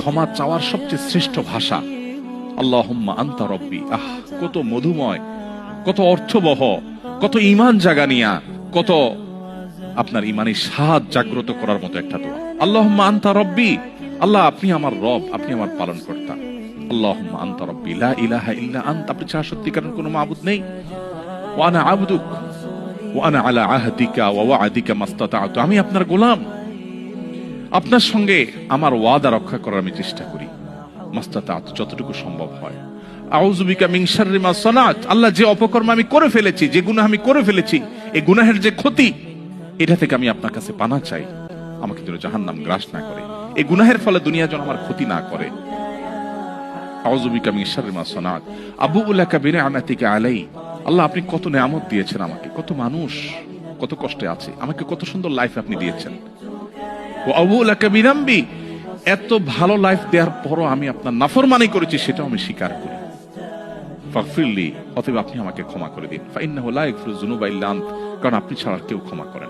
ক্ষমা চাওয়ার সবচেয়ে শ্রেষ্ঠ ভাষা আল্লাহুম্মা আনতা রব্বি। কত মধুময়, কত অর্থবহ, কত ঈমান জাগানিয়া, কত আপনার ঈমানি স্বাদ জাগ্রত করার মতো একটা দোয়া। আল্লাহুম্মা আনতা রব্বি, আল্লাহ আপনি আমার রব, আপনি আমার পালনকর্তা। আল্লাহুম্মা আনতা রব্বি লা ইলাহা ইল্লা আনতা, আপনি ছাড়া সত্যিকারের কোনো মাবুদ নেই। ওয়া আনা আবদুক ওয়া আনা আলা আহদিকা ওয়া ওয়া'দিকা মাসতাতা'তু, আমি আপনার গোলাম, আপনার সঙ্গে আমার ওয়াদা রক্ষা করার আমি চেষ্টা করি, মাসতাতা'তু, যতটুকু সম্ভব হয়। আউযু বিকা মিন শাররি মা সানাত, আল্লাহ যে অপকর্ম আমি করে ফেলেছি, যে গুনাহ আমি করে ফেলেছি, এই গুনাহের যে ক্ষতি, এটা থেকে আমি আপনার কাছে পানা চাই, আমাকে যেন জাহান্নাম গ্রাস না করে, এই গুনাহের ফলে দুনিয়া যেন আমার ক্ষতি না করে। আউযু বিকা মিন শাররি মা সানাত আবুউ লাকা বিনি'মাতিকা আলাই, আল্লাহ আপনি কত নেয়ামত দিয়েছেন আমাকে, কত মানুষ কত কষ্টে আছে, আমাকে কত সুন্দর লাইফ আপনি দিয়েছেন। ওয়া আবুউ লাকা বিযামবি, এত ভালো লাইফ দেওয়ার পরও আমি আপনার নাফরমানি করেছি, সেটাও আমি স্বীকার করি। ফাগফিরলি, অতএব আপনি আমাকে ক্ষমা করে দিন। ফাইন্নাহু লা ইয়াগফিরুয যুনুবা ইল্লা আনত, কারণ আপনি ছাড়া কেউ ক্ষমা করেন।